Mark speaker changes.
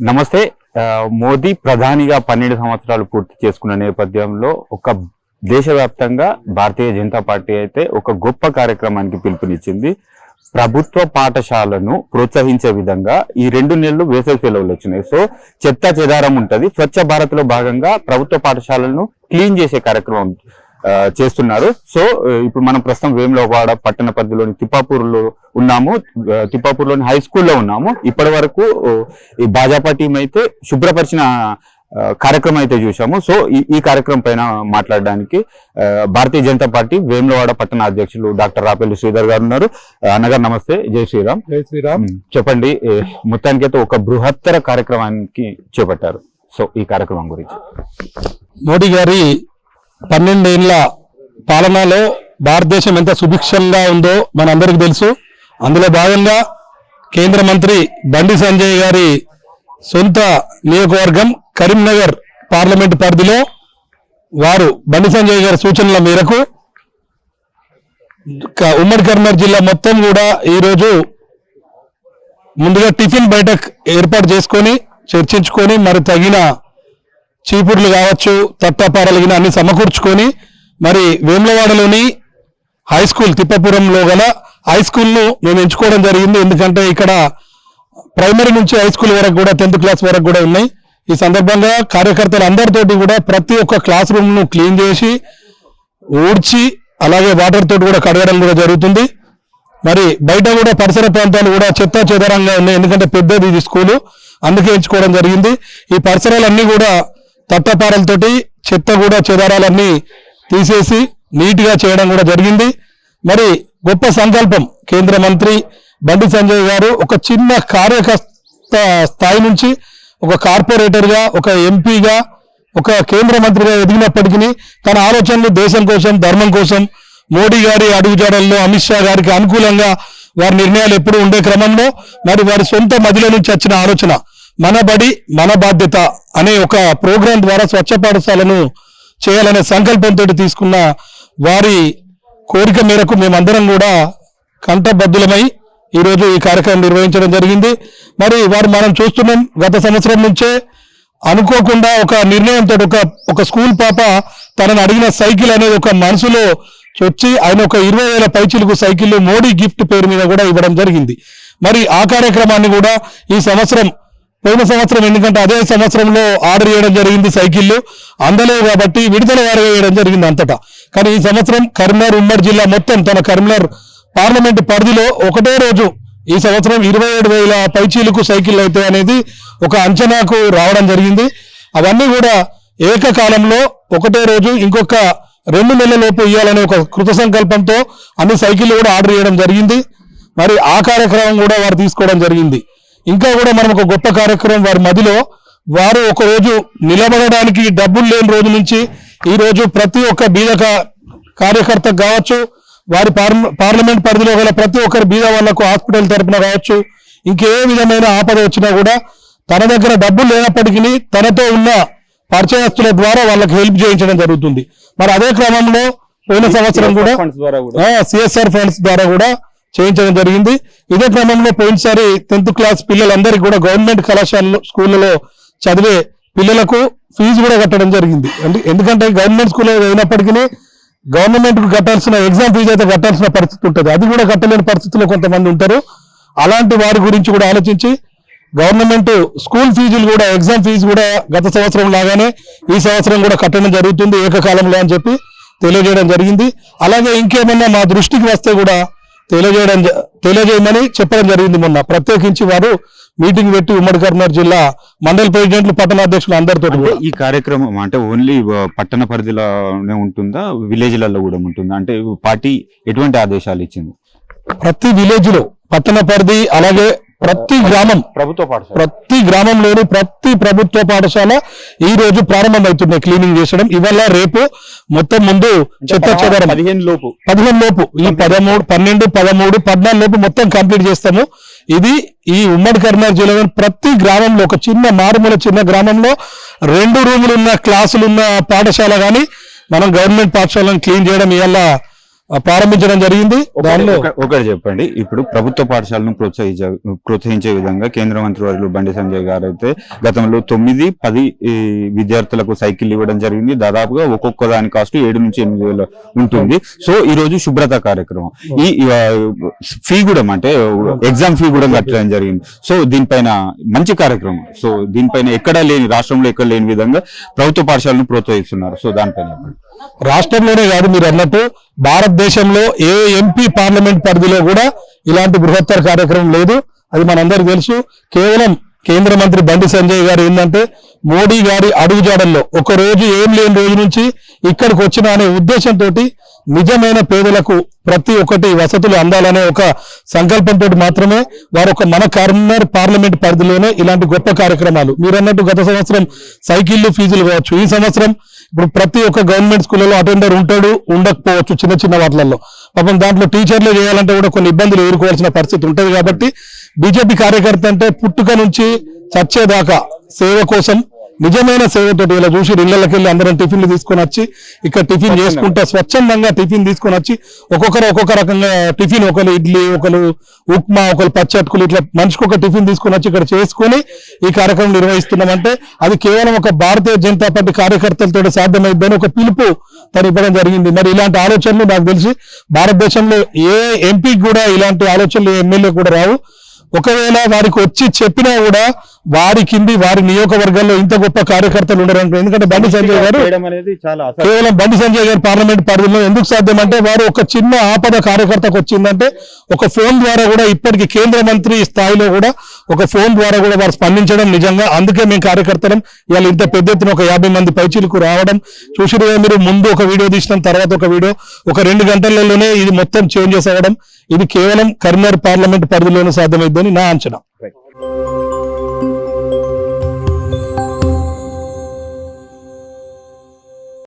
Speaker 1: నమస్తే. మోదీ ప్రధానిగా 12 సంవత్సరాలు పూర్తి చేసుకున్న నేపథ్యంలో ఒక దేశవ్యాప్తంగా భారతీయ జనతా పార్టీ అయితే ఒక గొప్ప కార్యక్రమానికి పిలుపునిచ్చింది. ప్రభుత్వ పాఠశాలను ప్రోత్సహించే విధంగా ఈ 2 నెలలు వేసవి సెలవులు వచ్చినాయి. సో చెత్త చెదారం ఉంటది. స్వచ్ఛ భారత్ లో భాగంగా ప్రభుత్వ పాఠశాలను క్లీన్ చేసే కార్యక్రమం చేస్తున్నారు. సో ఇప్పుడు మనం ప్రస్తుతం వేములవాడ పట్టణ పరిధిలోని తిప్పాపూర్లో ఉన్నాము. తిప్పాపూర్లోని హై స్కూల్లో ఉన్నాము. ఇప్పటి వరకు ఈ భాజపా టీం అయితే శుభ్రపరిచిన కార్యక్రమం అయితే చూసాము. సో ఈ కార్యక్రమం పైన మాట్లాడడానికి భారతీయ జనతా పార్టీ వేములవాడ పట్టణ అధ్యక్షులు డాక్టర్ రాపెల్లి శ్రీధర్ గారు ఉన్నారు. అన్నగారు నమస్తే. జై శ్రీరామ్.
Speaker 2: జై శ్రీరామ్.
Speaker 1: చెప్పండి, మొత్తానికైతే ఒక బృహత్తర కార్యక్రమానికి చేపట్టారు. సో ఈ కార్యక్రమం గురించి.
Speaker 2: మోడీ గారి 12 ఏళ్ల పాలనలో భారతదేశం ఎంత సుభిక్షంగా ఉందో మనందరికీ తెలుసు. అందులో భాగంగా కేంద్ర మంత్రి బండి సంజయ్ గారి సొంత నియోజకవర్గం కరీంనగర్ పార్లమెంట్ పరిధిలో వారు బండి సంజయ్ గారి సూచనల మేరకు ఉమ్మడి కరీంనగర్ జిల్లా మొత్తం కూడా ఈరోజు ముందుగా టిఫిన్ బయటకు ఏర్పాటు చేసుకొని చర్చించుకొని మరి తగిన చీపుర్లు కావచ్చు, తట్టపారలిగిన అన్ని సమకూర్చుకొని మరి వేములవాడలోని హై స్కూల్ తిప్పపురంలో గల హై స్కూల్ను మేము ఎంచుకోవడం జరిగింది. ఎందుకంటే ఇక్కడ ప్రైమరీ నుంచి హై స్కూల్ వరకు కూడా 10th క్లాస్ వరకు కూడా ఉన్నాయి. ఈ సందర్భంగా కార్యకర్తలు అందరితోటి కూడా ప్రతి ఒక్క క్లాస్ రూమ్ ను క్లీన్ చేసి ఊడ్చి అలాగే వాటర్ తోటి కూడా కడగడం కూడా జరుగుతుంది. మరి బయట కూడా పరిసర ప్రాంతాలు కూడా చెత్త చెదరంగా ఉన్నాయి. ఎందుకంటే పెద్దది ఇది స్కూలు, అందుకే ఎంచుకోవడం జరిగింది. ఈ పరిసరాలన్నీ కూడా తట్టపారలతోటి చెత్త కూడా చెదారాలన్నీ తీసేసి నీట్ గా చేయడం కూడా జరిగింది. మరి గొప్ప సంకల్పం కేంద్ర మంత్రి బండి సంజయ్ గారు ఒక చిన్న కార్యకర్త స్థాయి నుంచి ఒక కార్పొరేటర్ గా, ఒక ఎంపీగా, ఒక కేంద్ర మంత్రిగా ఎదిగినప్పటికీ తన ఆలోచనలు దేశం కోసం, ధర్మం కోసం మోడీ గారి అడుగుజాడల్లో అమిత్ షా గారికి అనుకూలంగా వారి నిర్ణయాలు ఎప్పుడు ఉండే క్రమంలో మరి వారి సొంత మదిలో నుంచి వచ్చిన ఆలోచన మన బడి మన బాధ్యత అనే ఒక ప్రోగ్రాం ద్వారా స్వచ్ఛ పాఠశాలను చేయాలనే సంకల్పంతో తీసుకున్న వారి కోరిక మేరకు మేమందరం కూడా కంఠబద్ధులమై ఈరోజు ఈ కార్యక్రమం నిర్వహించడం జరిగింది. మరి వారు మనం చూస్తున్నాం, గత సంవత్సరం నుంచే అనుకోకుండా ఒక నిర్ణయంతో ఒక స్కూల్ పాప తనను అడిగిన సైకిల్ అనేది ఒక మనసులో వచ్చి ఆయన ఒక 20,000 పైచిలకు సైకిల్ మోడీ గిఫ్ట్ పేరు మీద కూడా ఇవ్వడం జరిగింది. మరి ఆ కార్యక్రమాన్ని కూడా ఈ సంవత్సరం, పోయిన సంవత్సరం ఎందుకంటే అదే సంవత్సరంలో ఆర్డర్ చేయడం జరిగింది సైకిళ్ళు అందలేవు కాబట్టి విడుదల వారిగా వేయడం జరిగింది అంతటా. కానీ ఈ సంవత్సరం కరీంనగర్ ఉమ్మడి జిల్లా మొత్తం తన కరీంనగర్ పార్లమెంట్ పరిధిలో ఒకటే రోజు ఈ సంవత్సరం 27,000 పైచీలకు సైకిల్ అయితే అనేది ఒక అంచనాకు రావడం జరిగింది. అవన్నీ కూడా ఏకకాలంలో ఒకటే రోజు ఇంకొక 2 నెలల లోపు ఇవ్వాలనే ఒక కృత సంకల్పంతో అన్ని సైకిళ్ళు కూడా ఆర్డర్ చేయడం జరిగింది. మరి ఆ కార్యక్రమం కూడా వారు తీసుకోవడం జరిగింది. ఇంకా కూడా మనం ఒక గొప్ప కార్యక్రమం వారి మధ్యలో వారు ఒక రోజు నిలబడడానికి డబ్బులు లేని రోజు నుంచి ఈ రోజు ప్రతి ఒక్క బీద కార్యకర్త కావచ్చు, వారి పార్లమెంట్ పరిధిలో గల ప్రతి ఒక్కరి బీద వాళ్లకు హాస్పిటల్ తరపున కావచ్చు, ఇంకే విధమైన ఆపద వచ్చినా కూడా తన దగ్గర డబ్బులు లేనప్పటికీ తనతో ఉన్న పరిచయస్తుల ద్వారా వాళ్ళకి హెల్ప్ చేయించడం జరుగుతుంది. మరి అదే క్రమంలో పోయిన సంవత్సరం కూడా CSR ఫండ్స్ ద్వారా కూడా చేయించడం జరిగింది. ఇదే క్రమంలో పోయినసారి 10th క్లాస్ పిల్లలందరికీ కూడా గవర్నమెంట్ కళాశాలలో స్కూళ్ళలో చదివే పిల్లలకు ఫీజు కూడా కట్టడం జరిగింది. ఎందుకంటే గవర్నమెంట్ స్కూల్లో అయినప్పటికీ గవర్నమెంట్ కు కట్టాల్సిన ఎగ్జామ్ ఫీజు అయితే కట్టాల్సిన పరిస్థితి ఉంటుంది. అది కూడా కట్టలేని పరిస్థితుల్లో కొంతమంది ఉంటారు. అలాంటి వారి గురించి కూడా ఆలోచించి గవర్నమెంట్ స్కూల్ ఫీజులు కూడా, ఎగ్జామ్ ఫీజు కూడా గత సంవత్సరం లాగానే ఈ సంవత్సరం కూడా కట్టడం జరుగుతుంది ఏకకాలంలో అని చెప్పి తెలియజేయడం జరిగింది. అలాగే ఇంకేమన్నా మా దృష్టికి వస్తే కూడా తెలియజేయమని చెప్పడం జరిగింది. మొన్న ప్రత్యేకించి వారు మీటింగ్ పెట్టి ఉమ్మడి కరీంనగర్ జిల్లా మండల ప్రెసిడెంట్లు, పట్టణాధ్యక్షులు అందరితో
Speaker 1: ఈ కార్యక్రమం అంటే ఓన్లీ పట్టణ పరిధిలోనే ఉంటుందా, విలేజ్లలో కూడా ఉంటుందా? అంటే పార్టీ ఎటువంటి ఆదేశాలు ఇచ్చింది?
Speaker 2: ప్రతి విలేజ్ లో, పట్టణ పరిధి, అలాగే ప్రతి గ్రామం, ప్రతి గ్రామంలోని ప్రతి ప్రభుత్వ పాఠశాల ఈ రోజు ప్రారంభమవుతున్నాయి క్లీనింగ్ చేసడం. ఇవాళ రేపు మొత్తం ముందు చెత్త చెదరం 15 లోపు ఈ 13, 12, 13, 14 లోపు మొత్తం కంప్లీట్ చేస్తాము. ఇది ఈ ఉమ్మడి కరీంనగర్ జిల్లాలో ప్రతి గ్రామంలో ఒక చిన్న మారుమూల చిన్న గ్రామంలో 2 రూములు ఉన్న క్లాసులు ఉన్న పాఠశాల కానీ మనం గవర్నమెంట్ పాఠశాలను క్లీన్ చేయడం ఇవాళ ప్రారంభించడం జరిగింది. దానిలో
Speaker 1: ఒకటి చెప్పండి, ఇప్పుడు ప్రభుత్వ పాఠశాలను ప్రోత్సహించే విధంగా కేంద్ర మంత్రి వర్యులు బండి సంజయ్ గారు అయితే గతంలో 9-10 విద్యార్థులకు సైకిల్ ఇవ్వడం జరిగింది. దాదాపుగా ఒక్కొక్క దాని కాస్ట్ 7 నుంచి 8 వేలు ఉంటుంది. సో ఈ రోజు శుభ్రత కార్యక్రమం, ఈ ఫీ కూడా అంటే ఎగ్జామ్ ఫీ కూడా కట్టడం జరిగింది. సో దీనిపైన మంచి కార్యక్రమం. సో దీనిపైన రాష్ట్రంలో ఎక్కడ లేని విధంగా ప్రభుత్వ పాఠశాలను ప్రోత్సహిస్తున్నారు. సో దానిపైన
Speaker 2: రాష్ట్రంలోనే కాదు, మీరు అన్నట్టు భారతదేశంలో ఏ ఎంపీ పార్లమెంట్ పరిధిలో కూడా ఇలాంటి బృహత్తర కార్యక్రమం లేదు. అది మనందరికీ తెలుసు. కేవలం కేంద్ర మంత్రి బండి సంజయ్ గారు ఏంటంటే మోడీ గారి అడుగుజాడల్లో ఒక రోజు ఏం లేని రోజు నుంచి ఇక్కడికి వచ్చిన అనే ఉద్దేశంతో నిజమైన పేదలకు ప్రతి ఒక్కటి వసతులు అందాలనే ఒక సంకల్పంతో మాత్రమే వారు మన కరీంనగర్ పార్లమెంట్ పరిధిలోనే ఇలాంటి గొప్ప కార్యక్రమాలు, మీరు అన్నట్టు గత సంవత్సరం సైకిళ్ళు ఫీజులు కావచ్చు, ఈ సంవత్సరం ఇప్పుడు ప్రతి ఒక్క గవర్నమెంట్ స్కూల్లో అటెండర్ ఉంటాడు, ఉండకపోవచ్చు చిన్న చిన్న వాటిలలో. పాపం దాంట్లో టీచర్లు చేయాలంటే కూడా కొన్ని ఇబ్బందులు ఎదుర్కోవాల్సిన పరిస్థితి ఉంటుంది. కాబట్టి బీజేపీ కార్యకర్త అంటే పుట్టుక నుంచి చచ్చేదాకా సేవ కోసం నిజమైన సేవతో ఇలా చూసి ఇళ్లకి వెళ్ళి అందరం టిఫిన్లు తీసుకొని వచ్చి ఇక్కడ టిఫిన్ చేసుకుంటా స్వచ్ఛందంగా టిఫిన్ తీసుకొని వచ్చి ఒక్కొక్క రకంగా టిఫిన్, ఒకరు ఇడ్లీ, ఒకరు ఉప్మా, ఒకరు పచ్చట్టుకులు, ఇట్లా మనిషికి ఒక టిఫిన్ తీసుకొని వచ్చి ఇక్కడ చేసుకుని ఈ కార్యక్రమం నిర్వహిస్తున్నామంటే అది కేవలం ఒక భారతీయ జనతా పార్టీ కార్యకర్తలతో సాధ్యమైందని ఒక పిలుపు తను ఇవ్వడం జరిగింది. మరి ఇలాంటి ఆలోచనలు నాకు తెలిసి భారతదేశంలో ఏ ఎంపీకి కూడా ఇలాంటి ఆలోచనలు ఎమ్మెల్యే కూడా రావు. ఒకవేళ వారికి వచ్చి చెప్పినా కూడా వారి కింది వారి నియోజకవర్గాల్లో ఇంత గొప్ప కార్యకర్తలు ఉండరు. ఎందుకంటే బండి సంజయ్ గారు కేవలం బండి సంజయ్ గారు పార్లమెంట్ పరిధిలో ఎందుకు సాధ్యం అంటే వారు ఒక చిన్న ఆపద కార్యకర్తకు వచ్చిందంటే ఒక ఫోన్ ద్వారా కూడా ఇప్పటికీ కేంద్ర మంత్రి స్థాయిలో కూడా ఒక ఫోన్ ద్వారా కూడా వారు స్పందించడం నిజంగా. అందుకే మేము కార్యకర్తలం ఇవాళ ఇంత పెద్ద ఎత్తున ఒక 50 మంది పైచీలకు రావడం చూసిరు. మీరు ముందు ఒక వీడియో తీసిన తర్వాత ఒక వీడియో, ఒక 2 గంటలలోనే ఇది మొత్తం చేంజెస్ అవ్వడం, ఇది కేవలం కరీంనగర్ పార్లమెంట్ పరిధిలోనే సాధ్యమైందని నా అంచనా.